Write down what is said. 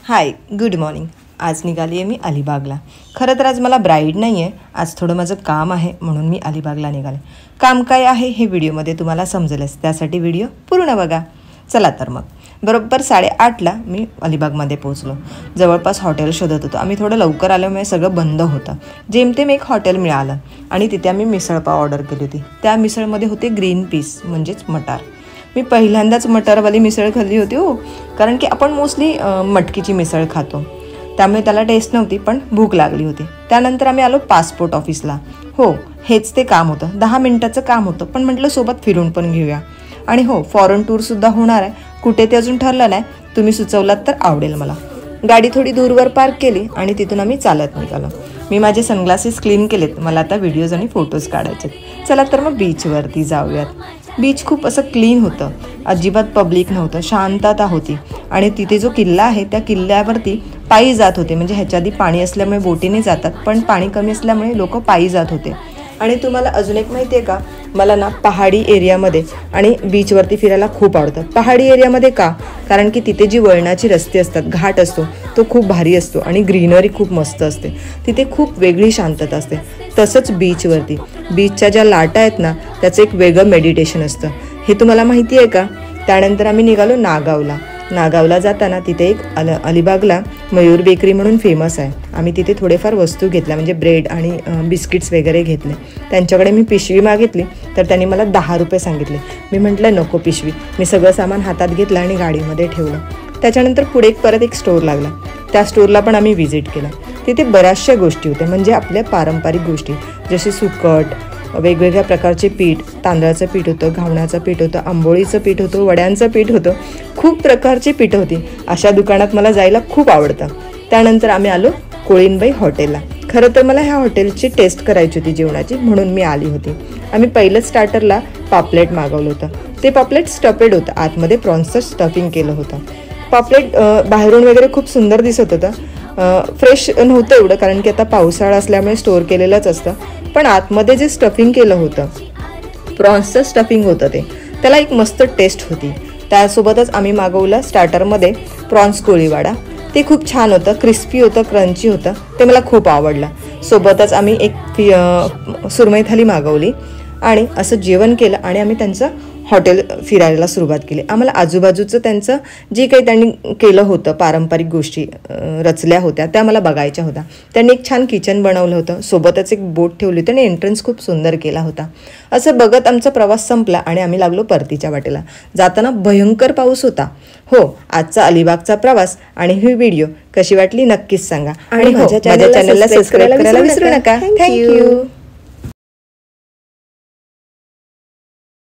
हाय, good morning. आज निघाली आहे मी अलिबागला। खरं तर आज मला ब्राईड नाही आहे, आज थोडं माझं काम आहे म्हणून मी अलिबागला निघाले। काम काय आहे हे व्हिडिओमध्ये तुम्हाला समजेलच, त्यासाठी व्हिडिओ पूर्ण बघा। चला तर मग बरोबर 8:30ला मी अलिबागमध्ये पोहोचलो। जवळपास हॉटेल शोधत होतो। आम्ही थोडं लवकर आल्यामुळे सगळं बंद होतं। जेमतेम एक हॉटेल मिळालं आणि तिथे आम्ही मिसळपाव ऑर्डर केली होती। त्या मिसळमध्ये होते ग्रीन पीस म्हणजेच मटार। मी पहिल्यांदाच मटारवाली मिसळ खाल्ली होती हो, कारण की आपण मोस्टली मटकीची मिसळ खातो, त्यामुळे त्याला टेस्ट नव्हती, पण भूक लागली होती। त्यानंतर आम्ही आलो पासपोर्ट ऑफिसला। हो, हेच ते काम होतं, 10 मिनिटाचं काम होतं, पण म्हटलं सोबत फिरून पण घेऊया। आणि हो, फॉरेन टूरसुद्धा होणार आहे, कुठे ते अजून ठरलं नाही, तुम्ही सुचवलात तर आवडेल मला। गाडी थोडी दूरवर पार्क केली आणि तिथून आम्ही चालत निघालो। मी माझे सनग्लासेस क्लीन केलेत, मला आता व्हिडिओज आणि फोटोज काढायचे। चला तर मग बीचवरती जाऊयात। बीच खूप असं क्लीन होतं, अजिबात पब्लिक नव्हतं, शांतता होती। आणि तिथे जो किल्ला आहे त्या किल्ल्यावरती पायी जात होते, म्हणजे ह्याच्या आधी पाणी असल्यामुळे बोटीने जातात, पण पाणी कमी असल्यामुळे लोक पायी जात होते। आणि तुम्हाला अजून एक माहिती आहे का, मला ना पहाडी एरियामध्ये आणि बीचवरती फिरायला खूप आवडतं। पहाडी एरियामध्ये का, कारण की तिथे जी वळणाची रस्ते असतात, घाट असतो तो खूप भारी असतो आणि ग्रीनरी खूप मस्त असते, तिथे खूप वेगळी शांतता असते। तसंच बीचवरती बीचच्या ज्या लाटा आहेत ना, त्याचं एक वेगळं मेडिटेशन असतं, हे तुम्हाला माहिती आहे का। त्यानंतर आम्ही निघालो नागावला। नागावला जाताना तिथे एक अलिबागला मयूर बेकरी म्हणून फेमस आहे। आम्ही तिथे थोडेफार वस्तू घेतल्या, म्हणजे ब्रेड आणि बिस्किट्स वगैरे घेतले। त्यांच्याकडे मी पिशवी मागितली तर त्यांनी मला 10 रुपये सांगितले। मी म्हटलं नको पिशवी, मी सगळं सामान हातात घेतलं आणि गाडीमध्ये ठेवलं। त्याच्यानंतर पुढे परत एक स्टोर लागला, त्या स्टोरला पण आम्ही व्हिजिट केलं। तिथे बऱ्याचशा गोष्टी होत्या, म्हणजे आपल्या पारंपरिक गोष्टी, जसे सुकट, वेगवेगळ्या प्रकारचे पीठ, तांदळाचं पीठ होतं, घावण्याचं पीठ होतं, आंबोळीचं पीठ होतं, वड्यांचं पीठ होतं, खूप प्रकारची पीठं होती। अशा दुकानात मला जायला खूप आवडतं। त्यानंतर आम्ही आलो कोळीनबाई हॉटेलला। खरं तर मला ह्या हॉटेलची टेस्ट करायची होती जेवणाची, म्हणून मी आली होती। आम्ही पहिलंच स्टार्टरला पापलेट मागवलं होतं। ते पापलेट स्टफेड होतं, आतमध्ये प्रॉन्सचं स्टफिंग केलं होतं। पापलेट बाहेरून वगैरे खूप सुंदर दिसत होतं, फ्रेश नव्हतं एवढं, कारण की आता पावसाळा असल्यामुळे स्टोअर केलेलंच असतं, पण आतमध्ये जे स्टफिंग केलं होतं, प्रॉन्सचं स्टफिंग होतं, त्याला एक मस्त टेस्ट होती। त्यासोबतच आम्ही मागवलं स्टार्टरमध्ये प्रॉन्स कोळीवाडा। ते खूप छान होतं, क्रिस्पी होतं, क्रंची होतं, ते मला खूप आवडलं। सोबतच आम्ही एक सुरमई थाली मागवली आणि असं जेवण केलं आणि आम्ही त्यांचं हॉटेल फिरायला सुरुवात केली। आम्हाला आजूबाजूचं त्यांचं जे काही त्यांनी केलं होतं, पारंपरिक गोष्टी रचल्या होत्या, त्या मला बघायच्या होत्या। त्यांनी एक छान किचन बनवलं होतं, सोबतच एक बोट ठेवली होती आणि एंट्रन्स खूप सुंदर केला होता। असं बघत आमचा प्रवास संपला आणि आम्ही लागलो परतीच्या वाटेला। जाताना भयंकर पाऊस होता। हो, आजचा अलिबागचा प्रवास आणि ही व्हिडिओ कशी वाटली नक्कीच सांगा, आणि माझ्या चॅनलला सबस्क्राईब करायला विसरू नका। थँक्यू।